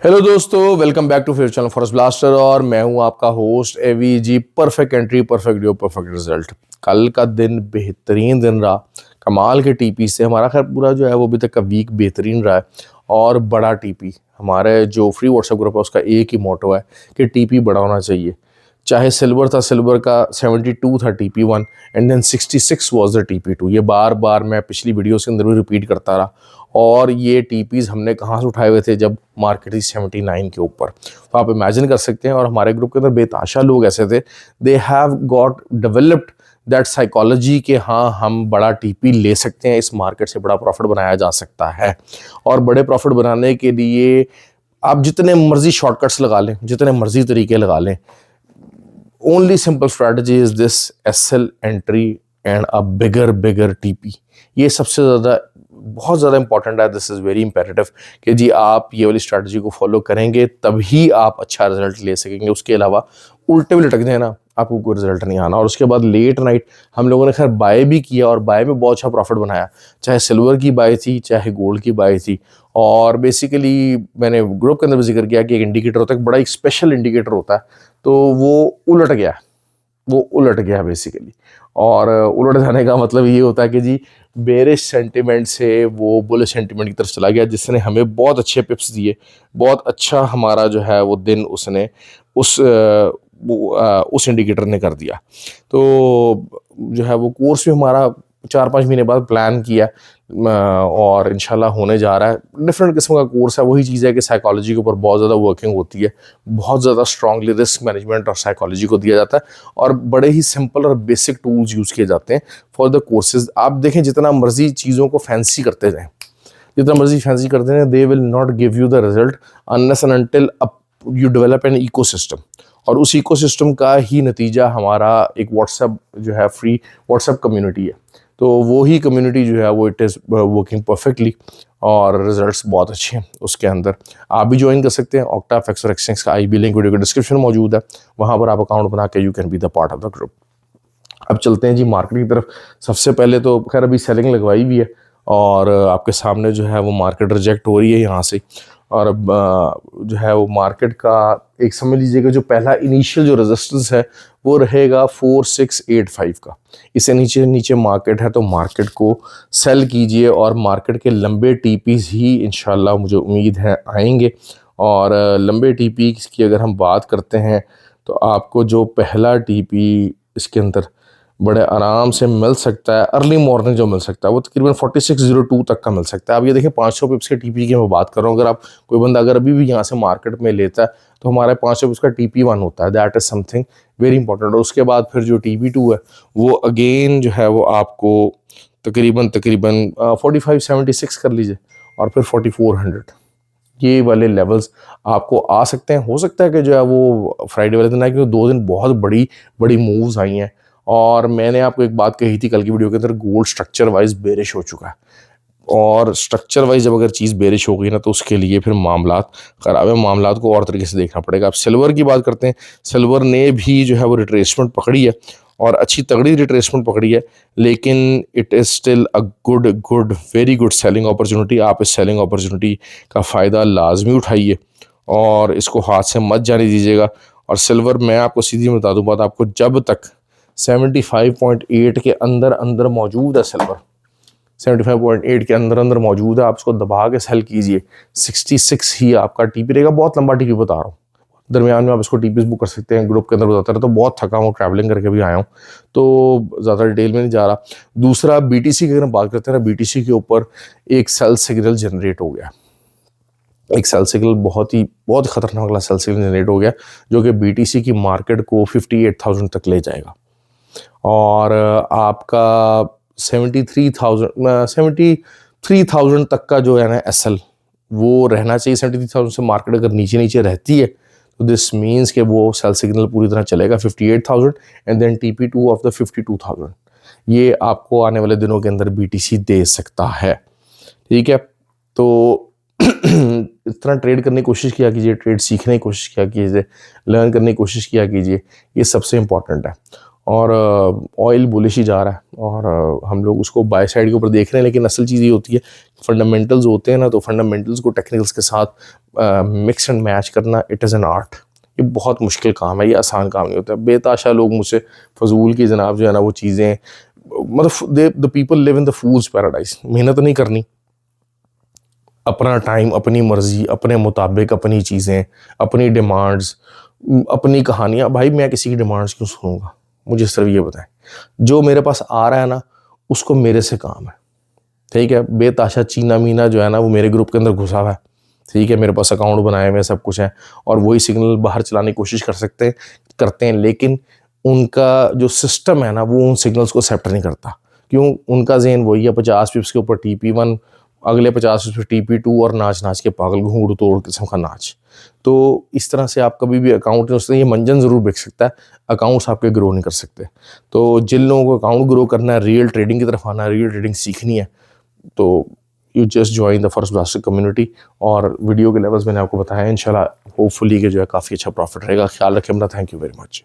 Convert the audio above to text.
Hello दोस्तों, welcome back to fair channel Forest Blaster. और मैं हूं आपका host Avi ji. Perfect entry, perfect video, perfect result. कल का दिन बेहतरीन दिन रहा, कमाल के टीपी से। हमारा खैर पूरा जो है वो अभी तक का वीक बेहतरीन रहा है। और बड़ा टीपी, हमारे जो फ्री व्हाट्सएप ग्रुप है उसका एक ही मोटो है कि टीपी बड़ा होना चाहिए। चाहे सिल्वर था, सिल्वर का 72 था TP1 and then 66 was the TP2। ये बार बार मैं पिछली वीडियोस के अंदर भी रिपीट करता रहा। और ये टीपीज हमने कहाँ से उठाए हुए थे जब मार्केट थी 79 के ऊपर। तो आप इमेजिन कर सकते हैं। और हमारे ग्रुप के अंदर बेताशा लोग ऐसे थे, they have got developed that psychology कि हाँ, हम बड़ा टीपी ले सकते हैं, इस मार्केट से बड़ा प्रॉफिट बनाया जा सकता है। और बड़े प्रॉफिट बनाने के लिए आप जितने मर्जी शॉर्टकट्स लगा लें, जितने मर्जी तरीके लगा लें, only simple strategy is this: SL entry and a bigger TP। ये सबसे ज़्यादा बहुत ज़्यादा इंपॉर्टेंट है। दिस इज़ वेरी इंपेरेटिव कि जी आप ये वाली स्ट्रैटेजी को फॉलो करेंगे तभी आप अच्छा रिजल्ट ले सकेंगे। उसके अलावा उल्टे भी लटक जाए ना, आपको कोई रिजल्ट नहीं आना। और उसके बाद लेट नाइट हम लोगों ने खैर बाय भी किया और बाय में बहुत अच्छा प्रॉफिट बनाया। चाहे सिल्वर की बाय थी, चाहे गोल्ड की बाय थी। और बेसिकली मैंने ग्रुप के अंदर भी जिक्र किया कि एक इंडिकेटर होता है, एक बड़ा एक स्पेशल इंडिकेटर होता है, तो वो उलट गया, वो उलट गया बेसिकली। और उलट जाने का मतलब ये होता है कि जी बेरिश सेंटिमेंट से वो बुलिश सेंटिमेंट की तरफ चला गया, जिसने हमें बहुत अच्छे पिप्स दिए। बहुत अच्छा हमारा जो है वो दिन उसने उस इंडिकेटर ने कर दिया। तो जो है वो कोर्स भी हमारा 4-5 महीने बाद प्लान किया और इंशाल्लाह होने जा रहा है। डिफरेंट किस्म का कोर्स है। वही चीज़ है कि साइकोलॉजी के ऊपर बहुत ज़्यादा वर्किंग होती है, बहुत ज़्यादा स्ट्रांगली रिस्क मैनेजमेंट और साइकोलॉजी को दिया जाता है। और बड़े ही सिंपल और बेसिक टूल्स यूज़ किए जाते हैं फॉर द कोर्सेज। आप देखें, जितना मर्जी चीज़ों को फैंसी करते जाएँ, जितना मर्जी फैंसी करते हैं, they will not give you the result unless and until you develop an ecosystem. और उस इकोसिस्टम का ही नतीजा हमारा एक व्हाट्सएप जो है, फ्री व्हाट्सएप कम्युनिटी है। तो वो ही कम्युनिटी जो है वो इट इज़ वर्किंग परफेक्टली और रिजल्ट्स बहुत अच्छे हैं उसके अंदर। आप भी ज्वाइन कर सकते हैं। ऑक्टाफेक्स और एक्सचेंज का IB लिंक वीडियो के डिस्क्रिप्शन में मौजूद है, वहाँ पर आप अकाउंट बना के you can be the part of the group. अब चलते हैं जी मार्केट की तरफ। सबसे पहले तो खैर अभी सेलिंग लगवाई भी है और आपके सामने जो है वो मार्केट रिजेक्ट हो रही है यहाँ से। और अब जो है वो मार्केट का एक समझ लीजिएगा जो पहला इनिशियल जो रेजिस्टेंस है वो रहेगा 4685 का। इससे नीचे नीचे मार्केट है, तो मार्केट को सेल कीजिए और मार्केट के लंबे टीपीज ही इंशाल्लाह मुझे उम्मीद है आएंगे। और लंबे टीपी की अगर हम बात करते हैं तो आपको जो पहला टीपी इसके अंदर बड़े आराम से मिल सकता है, अर्ली मॉर्निंग जो मिल सकता है वो तकरीबन 4602 तक का मिल सकता है। अब ये देखिए 500 पिप्स के टीपी की मैं बात कर रहा हूँ। अगर आप कोई बंदा अगर अभी भी यहाँ से मार्केट में लेता है तो हमारे 500 पिप्स का TP1 होता है। That is something very important. और उसके बाद फिर जो TP2 है वो अगेन जो है वो आपको तकरीबन 4576 कर लीजिए और फिर 4400, ये वाले लेवल्स आपको आ सकते हैं। हो सकता है कि जो है वो फ्राइडे वाले दिन आए, क्योंकि 2 दिन बहुत बड़ी बड़ी मूव्स आई हैं। और मैंने आपको एक बात कही थी कल की वीडियो के अंदर, गोल्ड स्ट्रक्चर वाइज बेरिश हो चुका है। और स्ट्रक्चर वाइज जब अगर चीज़ बेरिश हो गई ना, तो उसके लिए फिर मामलात खराब है। मामलात को और तरीके से देखना पड़ेगा। अब सिल्वर की बात करते हैं। सिल्वर ने भी जो है वो रिट्रेसमेंट पकड़ी है और अच्छी तगड़ी रिट्रेसमेंट पकड़ी है, लेकिन it is still a good very good selling opportunity. आप इस सेलिंग अपॉर्चुनिटी का फ़ायदा लाजमी उठाइए और इसको हाथ से मत जाने दीजिएगा। और सिल्वर, मैं आपको सीधी बता दूँ बात, आपको जब तक 75.8 के अंदर अंदर मौजूद है, सिल्वर 75.8 के अंदर अंदर मौजूद है, आप इसको दबा के सेल कीजिए। 66 ही आपका TP रहेगा। बहुत लंबा TP बता रहा हूँ, दरमियान में आप इसको TPs बुक कर सकते हैं। ग्रुप के अंदर बताता रहा, तो बहुत थका हूँ, ट्रैवलिंग करके भी आया हूँ, तो ज़्यादा डिटेल में नहीं जा रहा। दूसरा BTC की अगर हम बात करते हैं ना, BTC के ऊपर एक सेल सिग्नल जनरेट हो गया। एक सेल सिग्नल बहुत खतरनाक वाला सेल सिग्नल जनरेट हो गया, जो कि BTC की मार्केट को 58,000 तक ले जाएगा। और आपका 73,000 तक का जो है ना SL, वो रहना चाहिए। 73,000 से मार्केट अगर नीचे नीचे रहती है तो दिस मीन्स कि वो सेल सिग्नल पूरी तरह चलेगा 58,000 and then TP2 of the 52,000। ये आपको आने वाले दिनों के अंदर BTC दे सकता है। ठीक है, तो इस तरह ट्रेड करने की कोशिश किया कीजिए, ट्रेड सीखने की कोशिश किया कीजिए, लर्न करने की कोशिश किया कीजिए। ये सबसे इम्पॉर्टेंट है। और ऑयल बुलिश ही जा रहा है, और हम लोग उसको बाय साइड के ऊपर देख रहे हैं। लेकिन असल चीज़ ये होती है, फंडामेंटल्स होते हैं ना, तो फंडामेंटल्स को टेक्निकल्स के साथ मिक्स एंड मैच करना, इट इज़ एन आर्ट। ये बहुत मुश्किल काम है, ये आसान काम नहीं होता है। बेताशा लोग मुझसे फजूल की जनाब जो है ना वो चीज़ें, मतलब the people live in the fools paradise. मेहनत नहीं करनी, अपना टाइम, अपनी मर्जी, अपने मुताबिक अपनी चीज़ें, अपनी डिमांड्स, अपनी कहानियाँ। भाई मैं किसी की डिमांड्स क्यों सुनूंगा? मुझे सिर्फ ये बताएं, जो मेरे पास आ रहा है ना उसको मेरे से काम है, ठीक है। बेताशा चीना मीना जो है ना वो मेरे ग्रुप के अंदर घुसा हुआ है, ठीक है। मेरे पास अकाउंट बनाए हुए सब कुछ है, और वही सिग्नल बाहर चलाने की कोशिश करते हैं, लेकिन उनका जो सिस्टम है ना वो उन सिग्नल्स को एक्सेप्ट नहीं करता। क्यों? उनका ज़हन वही है, 50 पिप्स के ऊपर TP1, अगले 50 पिप्स पे TP2, और नाच नाच के पागल, घूंघट तोड़ किस्म का नाच। तो इस तरह से आप कभी भी अकाउंट, उससे ये मंजन ज़रूर बिक सकता है, अकाउंट्स आपके ग्रो नहीं कर सकते। तो जिन लोगों को अकाउंट ग्रो करना है, रियल ट्रेडिंग की तरफ आना है, रियल ट्रेडिंग सीखनी है, तो you just join the first blaster community. और वीडियो के लेवल्स मैंने आपको बताया, इंशाल्लाह होपफुली कि जो है काफ़ी अच्छा प्रॉफिट रहेगा। ख्याल रखें अपना। Thank you very much.